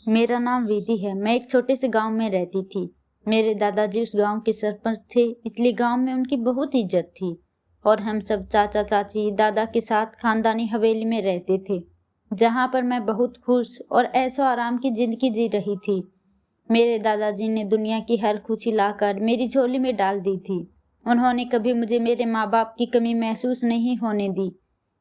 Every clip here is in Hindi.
मेरा नाम विधि है। मैं एक छोटे से गांव में रहती थी। मेरे दादाजी उस गांव के सरपंच थे, इसलिए गांव में उनकी बहुत इज्जत थी। और हम सब चाचा चाची दादा के साथ खानदानी हवेली में रहते थे, जहां पर मैं बहुत खुश और ऐशो आराम की जिंदगी जी रही थी। मेरे दादाजी ने दुनिया की हर खुशी लाकर मेरी झोली में डाल दी थी। उन्होंने कभी मुझे मेरे माँ बाप की कमी महसूस नहीं होने दी।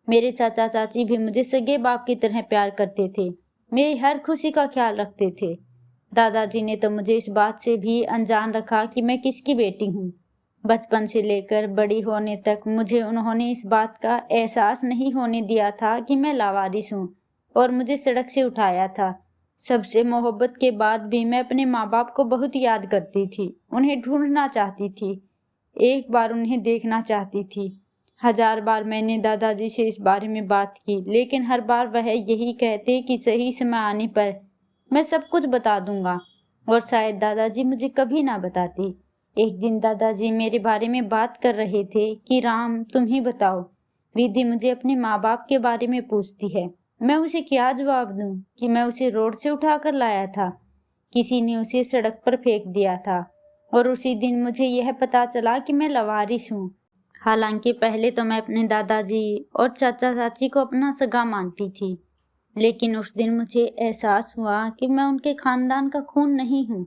मेरे चाचा चाची भी मुझे सगे बाप की तरह प्यार करते थे, मेरी हर खुशी का ख्याल रखते थे। दादाजी ने तो मुझे इस बात से भी अनजान रखा कि मैं किसकी बेटी हूँ। बचपन से लेकर बड़ी होने तक मुझे उन्होंने इस बात का एहसास नहीं होने दिया था कि मैं लावारिस हूँ, और मुझे सड़क से उठाया था। सबसे मोहब्बत के बाद भी मैं अपने माँ बाप को बहुत याद करती थी, उन्हें ढूंढना चाहती थी, एक बार उन्हें देखना चाहती थी। हजार बार मैंने दादाजी से इस बारे में बात की, लेकिन हर बार वह यही कहते कि सही समय आने पर मैं सब कुछ बता दूंगा, और शायद दादाजी मुझे कभी ना बताते। एक दिन दादाजी मेरे बारे में बात कर रहे थे कि राम तुम ही बताओ, विधि मुझे अपने माँ बाप के बारे में पूछती है। मैं उसे क्या जवाब दूं कि मैं उसे रोड से उठा कर लाया था, किसी ने उसे सड़क पर फेंक दिया था, और उसी दिन मुझे यह पता चला कि मैं लवारिस हूँ। हालांकि पहले तो मैं अपने दादाजी और चाचा चाची को अपना सगा मानती थी, लेकिन उस दिन मुझे एहसास हुआ कि मैं उनके खानदान का खून नहीं हूँ।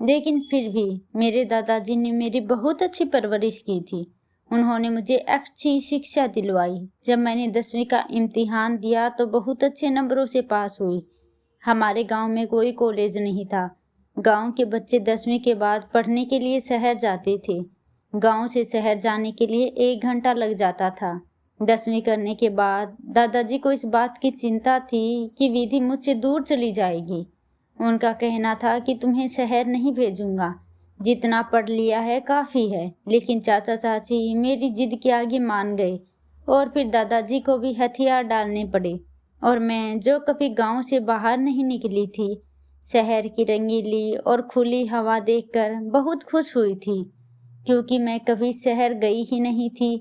लेकिन फिर भी मेरे दादाजी ने मेरी बहुत अच्छी परवरिश की थी। उन्होंने मुझे अच्छी शिक्षा दिलवाई। जब मैंने 10वीं का इम्तिहान दिया तो बहुत अच्छे नंबरों से पास हुई। हमारे गांव में कोई कॉलेज नहीं था। गांव के बच्चे 10वीं के बाद पढ़ने के लिए शहर जाते थे। गांव से शहर जाने के लिए 1 घंटा लग जाता था। 10वीं करने के बाद दादाजी को इस बात की चिंता थी कि विधि मुझसे दूर चली जाएगी। उनका कहना था कि तुम्हें शहर नहीं भेजूंगा, जितना पढ़ लिया है काफी है। लेकिन चाचा चाची मेरी जिद के आगे मान गए, और फिर दादाजी को भी हथियार डालने पड़े। और मैं जो कभी गांव से बाहर नहीं निकली थी, शहर की रंगीली और खुली हवा देखकर बहुत खुश हुई थी, क्योंकि मैं कभी शहर गई ही नहीं थी।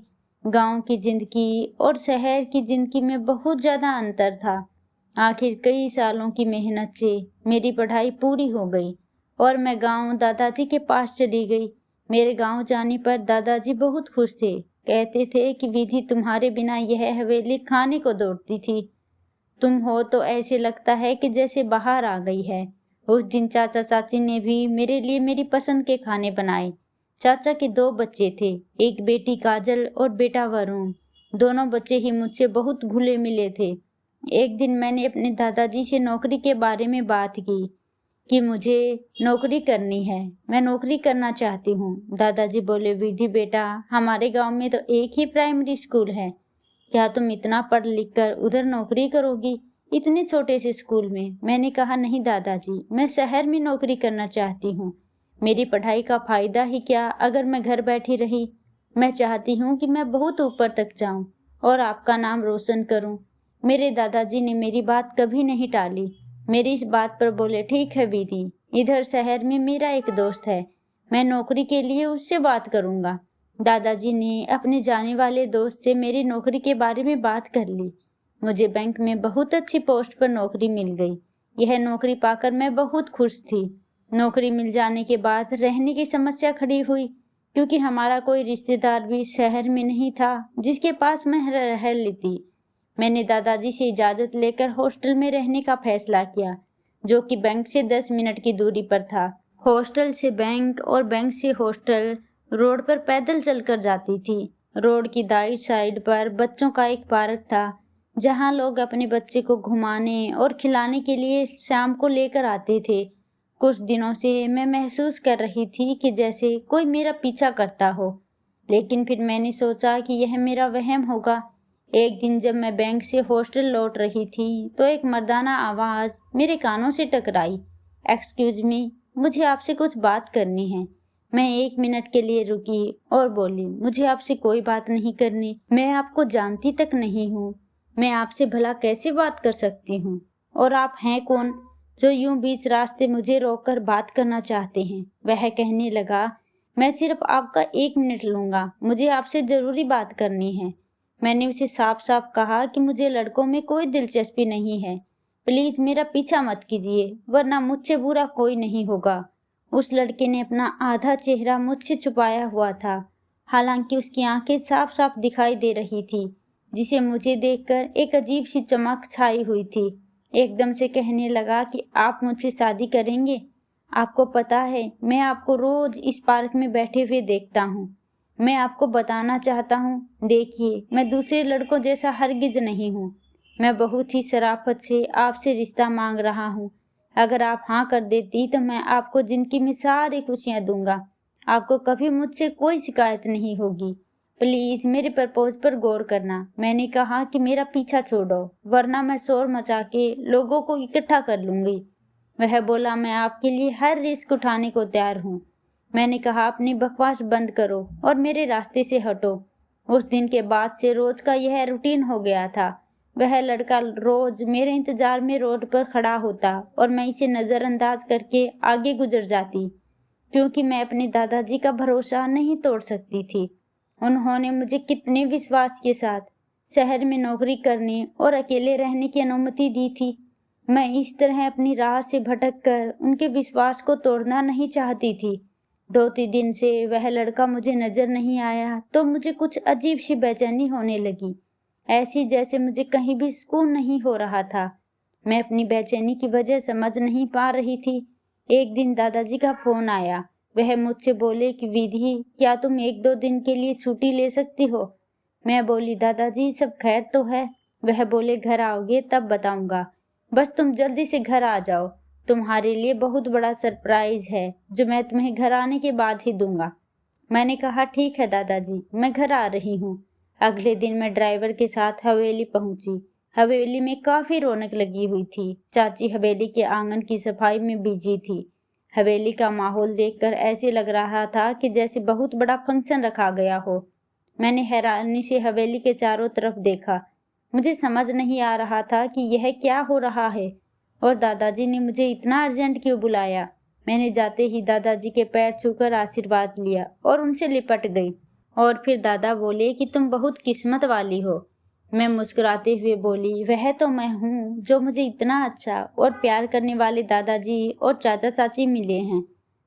गांव की जिंदगी और शहर की जिंदगी में बहुत ज्यादा अंतर था। आखिर कई सालों की मेहनत से मेरी पढ़ाई पूरी हो गई, और मैं गांव दादाजी के पास चली गई। मेरे गांव जाने पर दादाजी बहुत खुश थे। कहते थे कि विधि तुम्हारे बिना यह हवेली खाने को दौड़ती थी। तुम हो तो ऐसे लगता है कि जैसे बाहर आ गई है। उस दिन चाचा चाची ने भी मेरे लिए मेरी पसंद के खाने बनाए। चाचा के 2 बच्चे थे, एक बेटी काजल और बेटा वरुण। दोनों बच्चे ही मुझसे बहुत घुले मिले थे। एक दिन मैंने अपने दादाजी से नौकरी के बारे में बात की कि मुझे नौकरी करनी है, मैं नौकरी करना चाहती हूँ। दादाजी बोले, विधि बेटा, हमारे गांव में तो एक ही प्राइमरी स्कूल है, क्या तुम इतना पढ़ लिख कर उधर नौकरी करोगी, इतने छोटे से स्कूल में? मैंने कहा, नहीं दादाजी, मैं शहर में नौकरी करना चाहती हूँ। मेरी पढ़ाई का फायदा ही क्या अगर मैं घर बैठी रही। मैं चाहती हूँ कि मैं बहुत ऊपर तक जाऊं और आपका नाम रोशन करूं। मेरे दादाजी ने मेरी बात कभी नहीं टाली। मेरी इस बात पर बोले, ठीक है विधि, इधर शहर में मेरा एक दोस्त है, मैं नौकरी के लिए उससे बात करूंगा। दादाजी ने अपने जाने वाले दोस्त से मेरी नौकरी के बारे में बात कर ली। मुझे बैंक में बहुत अच्छी पोस्ट पर नौकरी मिल गई। यह नौकरी पाकर मैं बहुत खुश थी। नौकरी मिल जाने के बाद रहने की समस्या खड़ी हुई, क्योंकि हमारा कोई रिश्तेदार भी शहर में नहीं था जिसके पास मैं रह लेती। मैंने दादाजी से इजाजत लेकर हॉस्टल में रहने का फैसला किया, जो कि बैंक से 10 मिनट की दूरी पर था। हॉस्टल से बैंक और बैंक से हॉस्टल रोड पर पैदल चलकर जाती थी। रोड की दाईं साइड पर बच्चों का एक पार्क था, जहां लोग अपने बच्चे को घुमाने और खिलाने के लिए शाम को लेकर आते थे। कुछ दिनों से मैं महसूस कर रही थी कि जैसे कोई मेरा पीछा करता हो, लेकिन फिर मैंने सोचा कि यह मेरा वहम होगा। एक दिन जब मैं बैंक से हॉस्टल लौट रही थी तो एक मर्दाना आवाज मेरे कानों से टकराई। एक्सक्यूज मी, मुझे आपसे कुछ बात करनी है। मैं 1 मिनट के लिए रुकी और बोली, मुझे आपसे कोई बात नहीं करनी, मैं आपको जानती तक नहीं हूँ। मैं आपसे भला कैसे बात कर सकती हूँ? और आप हैं कौन जो यूं बीच रास्ते मुझे रोककर बात करना चाहते हैं? वह कहने लगा, मैं सिर्फ आपका 1 मिनट लूंगा, मुझे आपसे जरूरी बात करनी है। मैंने उसे साफ साफ कहा कि मुझे लड़कों में कोई दिलचस्पी नहीं है। प्लीज मेरा पीछा मत कीजिए, वरना मुझसे बुरा कोई नहीं होगा। उस लड़के ने अपना आधा चेहरा मुझसे छुपाया हुआ था, हालांकि उसकी आंखें साफ साफ दिखाई दे रही थी, जिसे मुझे देखकर एक अजीब सी चमक छाई हुई थी। एकदम से कहने लगा कि आप मुझसे शादी करेंगे? आपको पता है, मैं आपको रोज इस पार्क में बैठे हुए देखता हूँ। मैं आपको बताना चाहता हूँ, देखिए, मैं दूसरे लड़कों जैसा हरगिज नहीं हूँ। मैं बहुत ही शराफत से आपसे रिश्ता मांग रहा हूँ। अगर आप हाँ कर देती तो मैं आपको जिंदगी में सारी खुशियाँ दूंगा। आपको कभी मुझसे कोई शिकायत नहीं होगी। प्लीज मेरे प्रपोज पर गौर करना। मैंने कहा कि मेरा पीछा छोड़ो, वरना मैं शोर मचा के लोगों को इकट्ठा कर लूंगी। वह बोला, मैं आपके लिए हर रिस्क उठाने को तैयार हूँ। मैंने कहा, अपनी बकवास बंद करो और मेरे रास्ते से हटो। उस दिन के बाद से रोज का यह रूटीन हो गया था। वह लड़का रोज मेरे इंतजार में रोड पर खड़ा होता और मैं इसे नजरअंदाज करके आगे गुजर जाती, क्योंकि मैं अपने दादाजी का भरोसा नहीं तोड़ सकती थी। उन्होंने मुझे कितने विश्वास के साथ शहर में नौकरी करने और अकेले रहने की अनुमति दी थी। मैं इस तरह अपनी राह से भटक कर उनके विश्वास को तोड़ना नहीं चाहती थी। 2-3 दिन से वह लड़का मुझे नजर नहीं आया तो मुझे कुछ अजीब सी बेचैनी होने लगी, ऐसी जैसे मुझे कहीं भी सुकून नहीं हो रहा था। मैं अपनी बेचैनी की वजह समझ नहीं पा रही थी। एक दिन दादाजी का फोन आया। वह मुझसे बोले कि विधि, क्या तुम 1-2 दिन के लिए छुट्टी ले सकती हो? मैं बोली, दादाजी सब खैर तो है? वह बोले, घर आओगे तब बताऊंगा, बस तुम जल्दी से घर आ जाओ। तुम्हारे लिए बहुत बड़ा सरप्राइज है जो मैं तुम्हें घर आने के बाद ही दूंगा। मैंने कहा, ठीक है दादाजी, मैं घर आ रही हूँ। अगले दिन मैं ड्राइवर के साथ हवेली पहुंची। हवेली में काफी रौनक लगी हुई थी। चाची हवेली के आंगन की सफाई में बिजी थी। हवेली का माहौल देखकर ऐसे लग रहा था कि जैसे बहुत बड़ा फंक्शन रखा गया हो। मैंने हैरानी से हवेली के चारों तरफ देखा। मुझे समझ नहीं आ रहा था कि यह क्या हो रहा है और दादाजी ने मुझे इतना अर्जेंट क्यों बुलाया। मैंने जाते ही दादाजी के पैर छूकर आशीर्वाद लिया और उनसे लिपट गई। और फिर दादा बोले कि तुम बहुत किस्मत वाली हो। मैं मुस्कुराते हुए बोली, वह तो मैं हूँ जो मुझे इतना अच्छा और प्यार करने वाले दादाजी और चाचा चाची मिले हैं।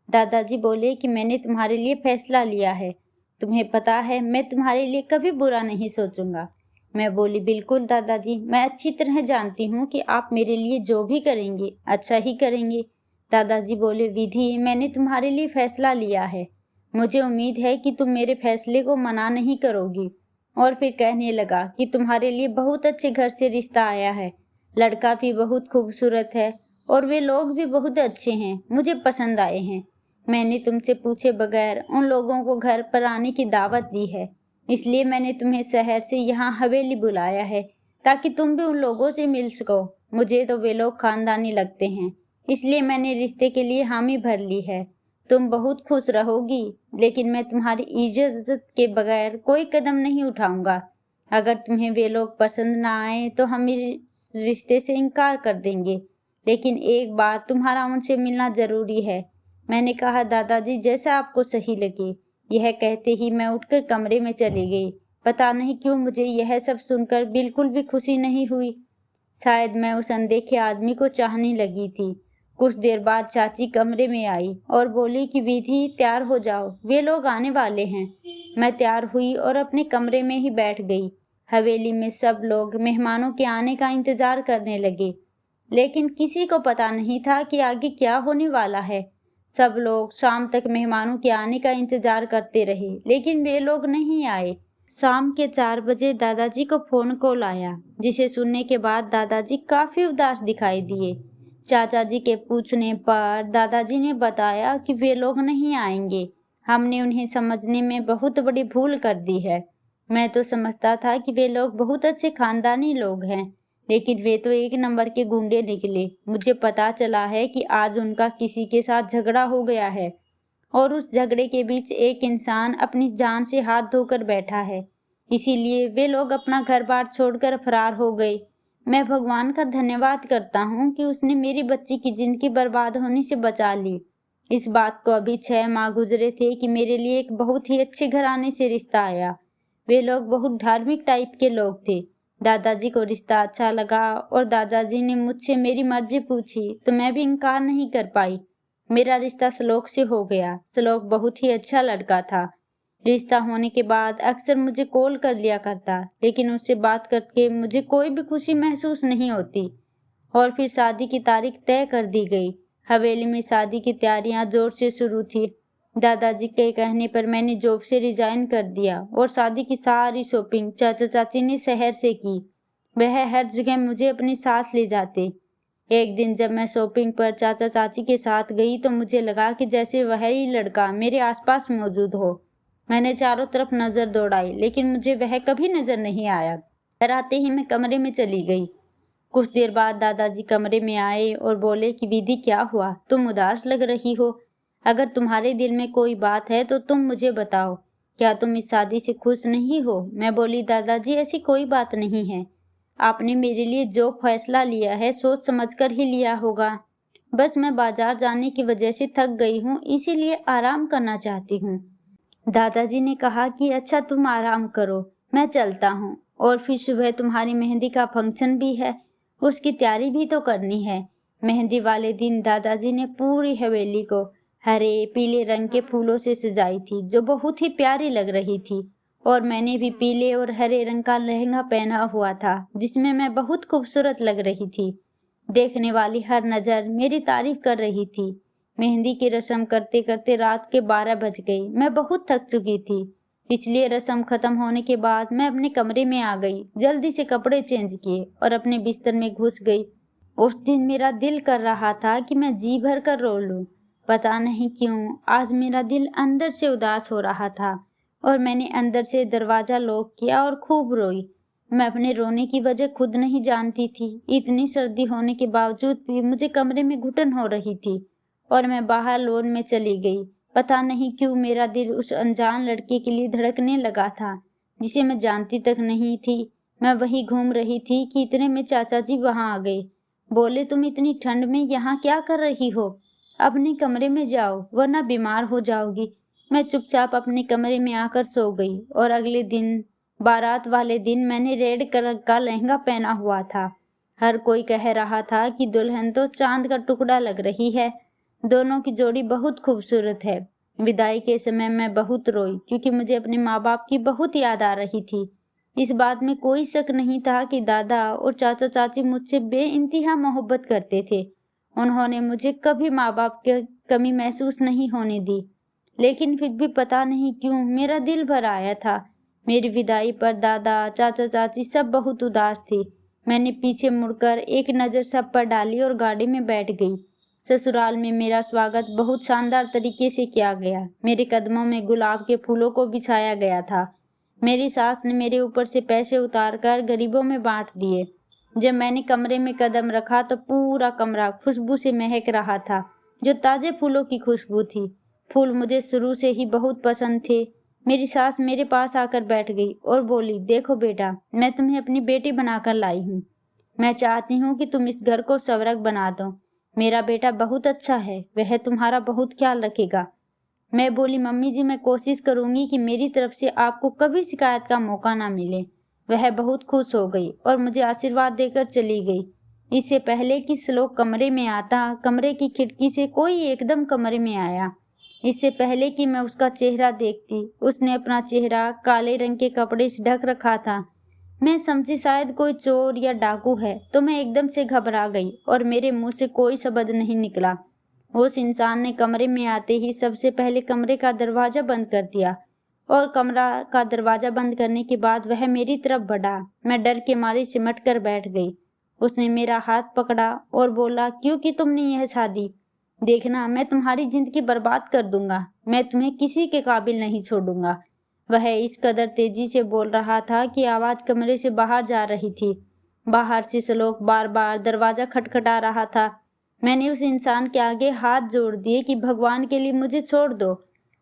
दादाजी बोले कि मैंने तुम्हारे लिए फैसला लिया है। तुम्हें पता है, मैं तुम्हारे लिए कभी बुरा नहीं सोचूंगा। मैं बोली, बिल्कुल दादाजी, मैं अच्छी तरह जानती हूँ कि आप मेरे लिए जो भी करेंगे अच्छा ही करेंगे। दादाजी बोले, विधि, मैंने तुम्हारे लिए फैसला लिया है। मुझे उम्मीद है कि तुम मेरे फैसले को मना नहीं करोगी। और फिर कहने लगा कि तुम्हारे लिए बहुत अच्छे घर से रिश्ता आया है। लड़का भी बहुत खूबसूरत है और वे लोग भी बहुत अच्छे हैं, मुझे पसंद आए हैं। मैंने तुमसे पूछे बगैर उन लोगों को घर पर आने की दावत दी है, इसलिए मैंने तुम्हें शहर से यहाँ हवेली बुलाया है ताकि तुम भी उन लोगों से मिल सको। मुझे तो वे लोग खानदानी लगते हैं, इसलिए मैंने रिश्ते के लिए हामी भर ली है। तुम बहुत खुश रहोगी, लेकिन मैं तुम्हारी इजाजत के बगैर कोई कदम नहीं उठाऊंगा। अगर तुम्हें वे लोग पसंद ना आए तो हम इस रिश्ते से इनकार कर देंगे, लेकिन एक बार तुम्हारा उनसे मिलना जरूरी है। मैंने कहा, दादाजी, जैसा आपको सही लगे। यह कहते ही मैं उठकर कमरे में चली गई। पता नहीं क्यों मुझे यह सब सुनकर बिल्कुल भी खुशी नहीं हुई। शायद मैं उस अनदेखे आदमी को चाहने लगी थी। कुछ देर बाद चाची कमरे में आई और बोली कि विधि, तैयार हो जाओ, वे लोग आने वाले हैं। मैं तैयार हुई और अपने कमरे में ही बैठ गई। हवेली में सब लोग मेहमानों के आने का इंतजार करने लगे, लेकिन किसी को पता नहीं था कि आगे क्या होने वाला है। सब लोग शाम तक मेहमानों के आने का इंतजार करते रहे, लेकिन वे लोग नहीं आए। शाम के 4 बजे दादाजी को फोन कॉल आया, जिसे सुनने के बाद दादाजी काफी उदास दिखाई दिए। चाचा जी के पूछने पर दादाजी ने बताया कि वे लोग नहीं आएंगे। हमने उन्हें समझने में बहुत बड़ी भूल कर दी है। मैं तो समझता था कि वे लोग बहुत अच्छे खानदानी लोग हैं, लेकिन वे तो एक नंबर के गुंडे निकले। मुझे पता चला है कि आज उनका किसी के साथ झगड़ा हो गया है और उस झगड़े के बीच एक इंसान अपनी जान से हाथ धोकर बैठा है। इसीलिए वे लोग अपना घर बार छोड़कर फरार हो गए। मैं भगवान का धन्यवाद करता हूँ कि उसने मेरी बच्ची की जिंदगी बर्बाद होने से बचा ली। इस बात को अभी 6 माह गुजरे थे कि मेरे लिए एक बहुत ही अच्छे घराने से रिश्ता आया। वे लोग बहुत धार्मिक टाइप के लोग थे। दादाजी को रिश्ता अच्छा लगा और दादाजी ने मुझसे मेरी मर्जी पूछी तो मैं भी इनकार नहीं कर पाई। मेरा रिश्ता श्लोक से हो गया। श्लोक बहुत ही अच्छा लड़का था। रिश्ता होने के बाद अक्सर मुझे कॉल कर लिया करता, लेकिन उससे बात करके मुझे कोई भी खुशी महसूस नहीं होती। और फिर शादी की तारीख तय कर दी गई। हवेली में शादी की तैयारियां जोर से शुरू थी। दादाजी के कहने पर मैंने जॉब से रिजाइन कर दिया और शादी की सारी शॉपिंग चाचा चाची ने शहर से की। वह हर जगह मुझे अपने साथ ले जाते। एक दिन जब मैं शॉपिंग पर चाचा चाची के साथ गई तो मुझे लगा कि जैसे वही लड़का मेरे आसपास मौजूद हो। मैंने चारों तरफ नजर दौड़ाई, लेकिन मुझे वह कभी नजर नहीं आया। घर आते ही मैं कमरे में चली गई। कुछ देर बाद दादाजी कमरे में आए और बोले कि विधि क्या हुआ, तुम उदास लग रही हो। अगर तुम्हारे दिल में कोई बात है तो तुम मुझे बताओ। क्या तुम इस शादी से खुश नहीं हो? मैं बोली, दादाजी ऐसी कोई बात नहीं है। आपने मेरे लिए जो फैसला लिया है सोच समझकर ही लिया होगा। बस मैं बाजार जाने की वजह से थक गई हूँ, इसीलिए आराम करना चाहती हूँ। दादाजी ने कहा कि अच्छा तुम आराम करो, मैं चलता हूँ। और फिर सुबह तुम्हारी मेहंदी का फंक्शन भी है, उसकी तैयारी भी तो करनी है। मेहंदी वाले दिन दादाजी ने पूरी हवेली को हरे पीले रंग के फूलों से सजाई थी, जो बहुत ही प्यारी लग रही थी। और मैंने भी पीले और हरे रंग का लहंगा पहना हुआ था, जिसमें मैं बहुत खूबसूरत लग रही थी। देखने वाली हर नजर मेरी तारीफ कर रही थी। मेहंदी की रस्म करते करते रात के 12 बज गई। मैं बहुत थक चुकी थी, इसलिए रस्म खत्म होने के बाद मैं अपने कमरे में आ गई। जल्दी से कपड़े चेंज किए और अपने बिस्तर में घुस गई। उस दिन मेरा दिल कर रहा था कि मैं जी भर कर रो लूं। पता नहीं क्यों आज मेरा दिल अंदर से उदास हो रहा था और मैंने अंदर से दरवाजा लॉक किया और खूब रोई। मैं अपने रोने की वजह खुद नहीं जानती थी। इतनी सर्दी होने के बावजूद भी मुझे कमरे में घुटन हो रही थी और मैं बाहर लॉन में चली गई। पता नहीं क्यों मेरा दिल उस अनजान लड़के के लिए धड़कने लगा था, जिसे मैं जानती तक नहीं थी। मैं वहीं घूम रही थी कि इतने में चाचा जी वहां आ गए। बोले, तुम इतनी ठंड में यहाँ क्या कर रही हो? अपने कमरे में जाओ, वरना बीमार हो जाओगी। मैं चुपचाप अपने कमरे में आकर सो गई। और अगले दिन बारात वाले दिन मैंने रेड कलर का लहंगा पहना हुआ था। हर कोई कह रहा था कि दुल्हन तो चांद का टुकड़ा लग रही है। दोनों की जोड़ी बहुत खूबसूरत है। विदाई के समय मैं बहुत रोई, क्योंकि मुझे अपने माँ बाप की बहुत याद आ रही थी। इस बात में कोई शक नहीं था कि दादा और चाचा चाची मुझसे बेइंतहा मोहब्बत करते थे। उन्होंने मुझे कभी माँ बाप की कमी महसूस नहीं होने दी। लेकिन फिर भी पता नहीं क्यों मेरा दिल भर आया था। मेरी विदाई पर दादा चाचा चाची सब बहुत उदास थे। मैंने पीछे मुड़कर एक नज़र सब पर डाली और गाड़ी में बैठ गई। ससुराल में मेरा स्वागत बहुत शानदार तरीके से किया गया। मेरे कदमों में गुलाब के फूलों को बिछाया गया था। मेरी सास ने मेरे ऊपर से पैसे उतारकर गरीबों में बांट दिए। जब मैंने कमरे में कदम रखा तो पूरा कमरा खुशबू से महक रहा था, जो ताजे फूलों की खुशबू थी। फूल मुझे शुरू से ही बहुत पसंद थे। मेरी सास मेरे पास आकर बैठ गई और बोली, देखो बेटा, मैं तुम्हें अपनी बेटी बनाकर लाई हूँ। मैं चाहती हूँ कि तुम इस घर को स्वर्ग बना दो। मेरा बेटा बहुत अच्छा है, वह तुम्हारा बहुत ख्याल रखेगा। मैं बोली, मम्मी जी, मैं कोशिश करूंगी कि मेरी तरफ से आपको कभी शिकायत का मौका ना मिले। वह बहुत खुश हो गई और मुझे आशीर्वाद देकर चली गई। इससे पहले कि श्लोक कमरे में आता, कमरे की खिड़की से कोई एकदम कमरे में आया। इससे पहले कि मैं उसका चेहरा देखती, उसने अपना चेहरा काले रंग के कपड़े से ढक रखा था। मैं समझी शायद कोई चोर या डाकू है, तो मैं एकदम से घबरा गई और मेरे मुंह से कोई शब्द नहीं निकला। उस इंसान ने कमरे में आते ही सबसे पहले कमरे का दरवाजा बंद कर दिया और कमरा का दरवाजा बंद करने के बाद वह मेरी तरफ बढ़ा। मैं डर के मारे सिमट कर बैठ गई। उसने मेरा हाथ पकड़ा और बोला, क्योंकि तुमने यह शादी, देखना मैं तुम्हारी जिंदगी बर्बाद कर दूंगा। मैं तुम्हें किसी के काबिल नहीं छोड़ूंगा। वह इस कदर तेजी से बोल रहा था कि आवाज कमरे से बाहर जा रही थी। बाहर से श्लोक बार बार दरवाजा खटखटा रहा था। मैंने उस इंसान के आगे हाथ जोड़ दिए कि भगवान के लिए मुझे छोड़ दो।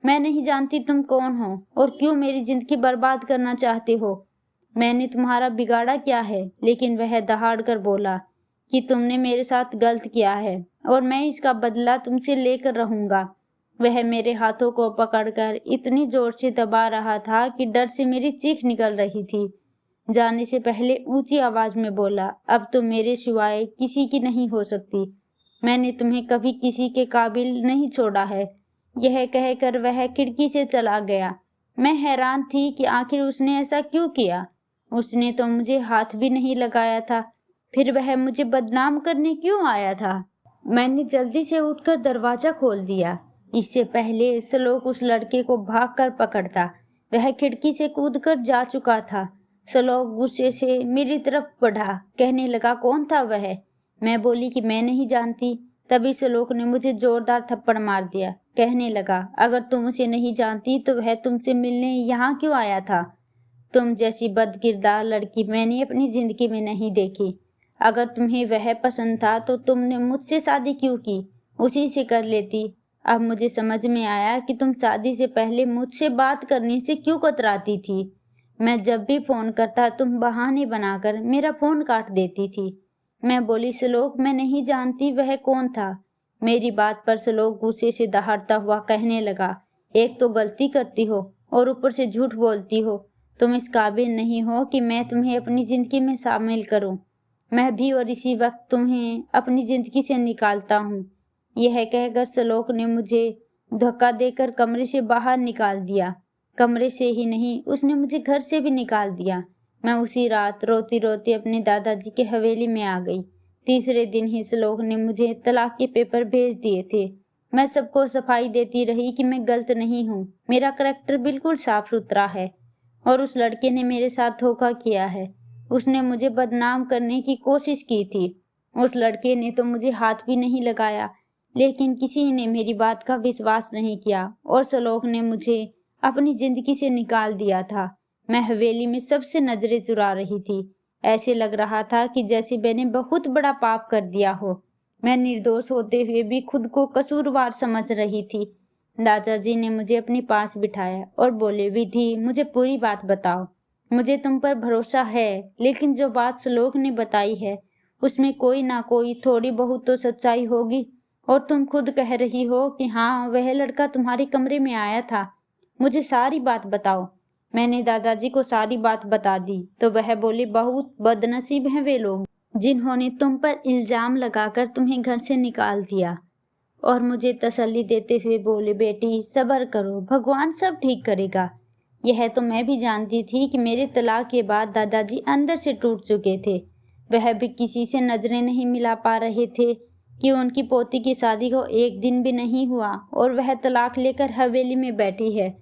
मैं नहीं जानती तुम कौन हो और क्यों मेरी जिंदगी बर्बाद करना चाहते हो। मैंने तुम्हारा बिगाड़ा क्या है? लेकिन वह दहाड़ कर बोला कि तुमने मेरे साथ गलत किया है और मैं इसका बदला तुमसे लेकर रहूंगा। वह मेरे हाथों को पकड़कर इतनी जोर से दबा रहा था कि डर से मेरी चीख निकल रही थी। जाने से पहले ऊंची आवाज में बोला, अब तो मेरे सिवाय किसी की नहीं हो सकती। मैंने तुम्हें कभी किसी के काबिल नहीं छोड़ा है। यह कहकर वह खिड़की से चला गया। मैं हैरान थी कि आखिर उसने ऐसा क्यों किया। उसने तो मुझे हाथ भी नहीं लगाया था, फिर वह मुझे बदनाम करने क्यों आया था। मैंने जल्दी से उठकर दरवाजा खोल दिया। इससे पहले श्लोक उस लड़के को भागकर पकड़ता, वह खिड़की से कूदकर जा चुका था। श्लोक गुस्से से मेरी तरफ बढ़ा, कहने लगा, कौन था वह? मैं बोली कि मैं नहीं जानती। तभी श्लोक ने मुझे जोरदार थप्पड़ मार दिया, कहने लगा, अगर तुम उसे नहीं जानती तो वह तुमसे मिलने यहाँ क्यों आया था? तुम जैसी बदकिरदार लड़की मैंने अपनी जिंदगी में नहीं देखी। अगर तुम्हें वह पसंद था तो तुमने मुझसे शादी क्यों की? उसी से कर लेती। अब मुझे समझ में आया कि तुम शादी से पहले मुझसे बात करने से क्यों कतराती थी। मैं जब भी फोन करता तुम बहाने बनाकर मेरा फोन काट देती थी। मैं बोली, श्लोक मैं नहीं जानती वह कौन था। मेरी बात पर श्लोक गुस्से से दहाड़ता हुआ कहने लगा, एक तो गलती करती हो और ऊपर से झूठ बोलती हो। तुम इस काबिल नहीं हो कि मैं तुम्हें अपनी जिंदगी में शामिल करूं। मैं भी और इसी वक्त तुम्हें अपनी जिंदगी से निकालता हूँ। यह कहकर श्लोक ने मुझे धक्का देकर कमरे से बाहर निकाल दिया। कमरे से ही नहीं, उसने मुझे घर से भी निकाल दिया। मैं उसी रात रोती रोती अपने दादाजी के हवेली में आ गई। तीसरे दिन ही श्लोक ने मुझे तलाक के पेपर भेज दिए थे। मैं सबको सफाई देती रही कि मैं गलत नहीं हूँ, मेरा करैक्टर बिल्कुल साफ सुथरा है और उस लड़के ने मेरे साथ धोखा किया है। उसने मुझे बदनाम करने की कोशिश की थी। उस लड़के ने तो मुझे हाथ भी नहीं लगाया, लेकिन किसी ने मेरी बात का विश्वास नहीं किया और श्लोक ने मुझे अपनी जिंदगी से निकाल दिया था। मैं हवेली में सबसे नजरें चुरा रही थी। ऐसे लग रहा था कि जैसे मैंने बहुत बड़ा पाप कर दिया हो। मैं निर्दोष होते हुए भी खुद को कसूरवार समझ रही थी। दादाजी ने मुझे अपने पास बिठाया और बोले, विधि मुझे पूरी बात बताओ। मुझे तुम पर भरोसा है, लेकिन जो बात श्लोक ने बताई है उसमें कोई ना कोई थोड़ी बहुत तो सच्चाई होगी। और तुम खुद कह रही हो कि हाँ वह लड़का तुम्हारे कमरे में आया था। मुझे सारी बात बताओ। मैंने दादाजी को सारी बात बता दी तो वह बोले, बहुत बदनसीब हैं वे लोग जिन्होंने तुम पर इल्जाम लगाकर तुम्हें घर से निकाल दिया। और मुझे तसल्ली देते हुए बोले, बेटी सब्र करो, भगवान सब ठीक करेगा। यह तो मैं भी जानती थी कि मेरे तलाक के बाद दादाजी अंदर से टूट चुके थे। वह भी किसी से नजरें नहीं मिला पा रहे थे कि उनकी पोती की शादी को एक दिन भी नहीं हुआ और वह तलाक लेकर हवेली में बैठी है।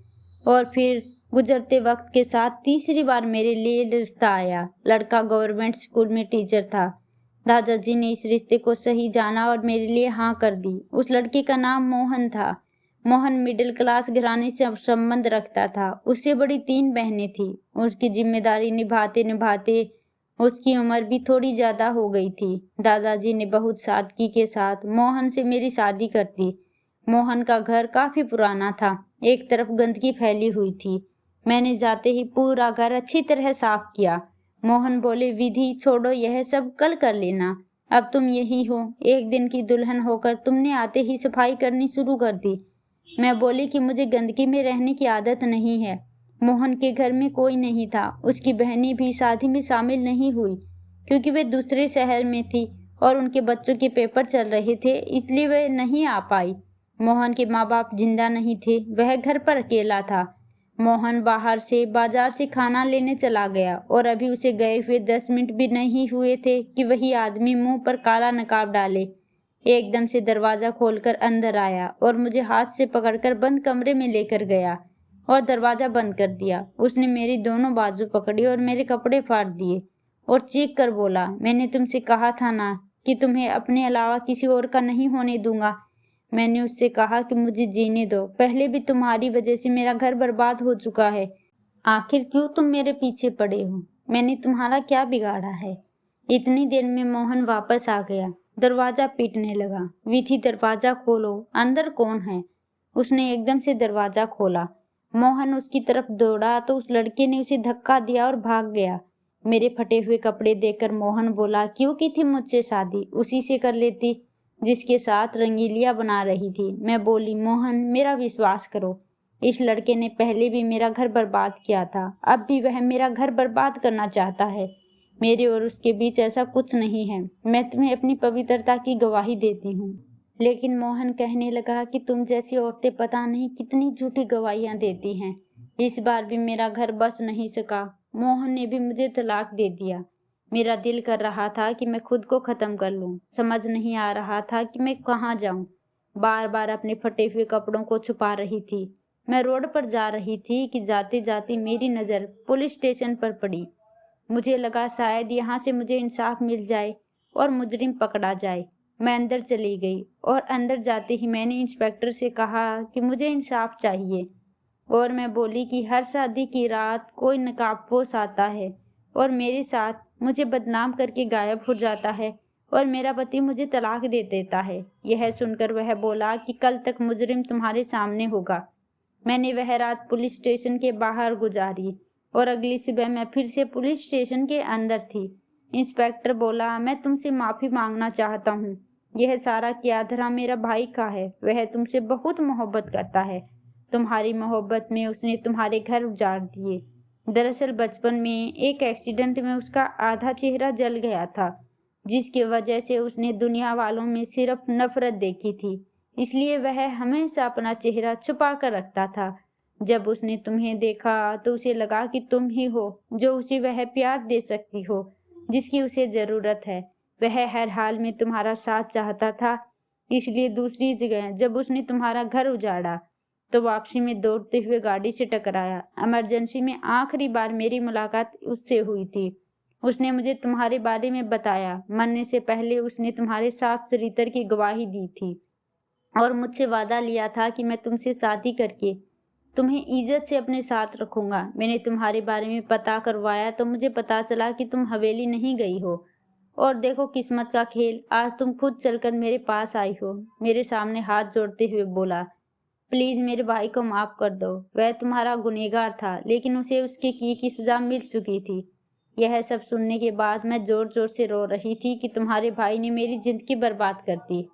और फिर गुजरते वक्त के साथ तीसरी बार मेरे लिए रिश्ता आया। लड़का गवर्नमेंट स्कूल में टीचर था। दादाजी ने इस रिश्ते को सही जाना और मेरे लिए हाँ कर दी। उस लड़के का नाम मोहन था। मोहन मिडिल क्लास घराने से संबंध रखता था। उससे बड़ी 3 बहनें थी। उसकी जिम्मेदारी निभाते निभाते उसकी उम्र भी थोड़ी ज्यादा हो गई थी। दादाजी ने बहुत सादगी के साथ मोहन से मेरी शादी कर दी। मोहन का घर काफी पुराना था, एक तरफ गंदगी फैली हुई थी। मैंने जाते ही पूरा घर अच्छी तरह साफ किया। मोहन बोले, विधि छोड़ो यह सब, कल कर लेना। अब तुम यही हो। एक दिन की दुल्हन होकर तुमने आते ही सफाई करनी शुरू कर दी। मैं बोली कि मुझे गंदगी में रहने की आदत नहीं है। मोहन के घर में कोई नहीं था। उसकी बहनें भी शादी में शामिल नहीं हुई क्योंकि वे दूसरे शहर में थी और उनके बच्चों के पेपर चल रहे थे, इसलिए वे नहीं आ पाई। मोहन के माँ बाप जिंदा नहीं थे, वह घर पर अकेला था। मोहन बाहर से बाजार से खाना लेने चला गया और अभी उसे गए हुए 10 मिनट भी नहीं हुए थे कि वही आदमी मुंह पर काला नकाब डाले एकदम से दरवाजा खोलकर अंदर आया और मुझे हाथ से पकड़कर बंद कमरे में लेकर गया और दरवाजा बंद कर दिया। उसने मेरी दोनों बाजू पकड़ी और मेरे कपड़े फाड़ दिए और चीख कर बोला, मैंने तुमसे कहा था ना कि तुम्हें अपने अलावा किसी और का नहीं होने दूंगा। मैंने उससे कहा कि मुझे जीने दो, पहले भी तुम्हारी वजह से मेरा घर बर्बाद हो चुका है। आखिर क्यों तुम मेरे पीछे पड़े हो? मैंने तुम्हारा क्या बिगाड़ा है? इतनी देर में मोहन वापस आ गया। दरवाजा पीटने लगा, विधि दरवाजा खोलो, अंदर कौन है? उसने एकदम से दरवाजा खोला। मोहन उसकी तरफ दौड़ा तो उस लड़के ने उसे धक्का दिया और भाग गया। मेरे फटे हुए कपड़े देखकर मोहन बोला, क्यों की थी मुझसे शादी? उसी से कर लेती जिसके साथ रंगीलियां बना रही थी। मैं बोली, मोहन मेरा विश्वास करो, इस लड़के ने पहले भी मेरा घर बर्बाद किया था, अब भी वह मेरा घर बर्बाद करना चाहता है। मेरे और उसके बीच ऐसा कुछ नहीं है। मैं तुम्हें अपनी पवित्रता की गवाही देती हूँ। लेकिन मोहन कहने लगा कि तुम जैसी औरतें पता नहीं कितनी झूठी गवाहियां देती हैं। इस बार भी मेरा घर बच नहीं सका। मोहन ने भी मुझे तलाक दे दिया। मेरा दिल कर रहा था कि मैं खुद को खत्म कर लूं। समझ नहीं आ रहा था कि मैं कहाँ जाऊं। बार बार अपने फटे हुए कपड़ों को छुपा रही थी। मैं रोड पर जा रही थी कि जाते जाते मेरी नज़र पुलिस स्टेशन पर पड़ी। मुझे लगा शायद यहाँ से मुझे इंसाफ मिल जाए और मुजरिम पकड़ा जाए। मैं अंदर चली गई और अंदर जाते ही मैंने इंस्पेक्टर से कहा कि मुझे इंसाफ चाहिए। और मैं बोली कि हर शादी की रात कोई नकाबपोश आता है और मेरे साथ मुझे बदनाम करके गायब हो जाता है और मेरा पति मुझे तलाक दे देता है। यह सुनकर वह बोला कि कल तक मुजरिम तुम्हारे सामने होगा। मैंने वह रात पुलिस स्टेशन के बाहर गुजारी और अगली सुबह मैं फिर से पुलिस स्टेशन के अंदर थी। इंस्पेक्टर बोला, मैं तुमसे माफ़ी मांगना चाहता हूँ। यह सारा कियाधरा मेरा भाई का है। वह तुमसे बहुत मोहब्बत करता है। तुम्हारी मोहब्बत में उसने तुम्हारे घर उजाड़ दिए। दरअसल बचपन में एक एक्सीडेंट में उसका आधा चेहरा जल गया था, जिसकी वजह से उसने दुनिया वालों में सिर्फ नफरत देखी थी। इसलिए वह हमेशा अपना चेहरा छुपा कर रखता था। जब उसने तुम्हें देखा तो उसे लगा कि तुम ही हो जो उसे वह प्यार दे सकती हो जिसकी उसे ज़रूरत है। वह हर हाल में तुम्हारा साथ चाहता था। इसलिए दूसरी जगह जब उसने तुम्हारा घर उजाड़ा तो वापसी में दौड़ते हुए गाड़ी से टकराया। इमरजेंसी में आखिरी बार मेरी मुलाकात उससे हुई थी। उसने मुझे तुम्हारे बारे में बताया। मरने से पहले उसने तुम्हारे साफ चरित्र की गवाही दी थी और मुझसे वादा लिया था कि मैं तुमसे शादी करके तुम्हें इज्जत से अपने साथ रखूंगा। मैंने तुम्हारे बारे में पता करवाया तो मुझे पता चला कि तुम हवेली नहीं गई हो। और देखो किस्मत का खेल, आज तुम खुद चलकर मेरे पास आई हो। मेरे सामने हाथ जोड़ते हुए बोला, प्लीज मेरे भाई को माफ कर दो। वह तुम्हारा गुनहगार था, लेकिन उसे उसके किए की सजा मिल चुकी थी। यह सब सुनने के बाद मैं जोर जोर से रो रही थी कि तुम्हारे भाई ने मेरी जिंदगी बर्बाद कर दी,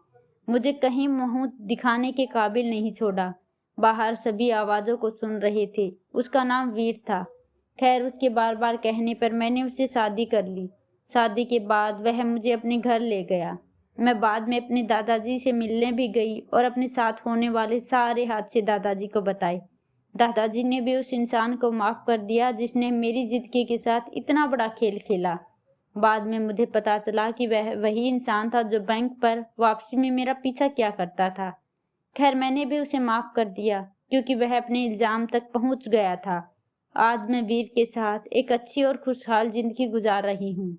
मुझे कहीं मुंह दिखाने के काबिल नहीं छोड़ा। बाहर सभी आवाज़ों को सुन रहे थे। उसका नाम वीर था। खैर, उसके बार बार कहने पर मैंने उससे शादी कर ली। शादी के बाद वह मुझे अपने घर ले गया। मैं बाद में अपने दादाजी से मिलने भी गई और अपने साथ होने वाले सारे हादसे दादाजी को बताए। दादाजी ने भी उस इंसान को माफ़ कर दिया जिसने मेरी जिंदगी के साथ इतना बड़ा खेल खेला। बाद में मुझे पता चला कि वह वही इंसान था जो बैंक पर वापसी में मेरा पीछा किया करता था। खैर, मैंने भी उसे माफ़ कर दिया क्योंकि वह अपने इल्ज़ाम तक पहुंच गया था। आज मैं वीर के साथ एक अच्छी और खुशहाल जिंदगी गुजार रही हूँ।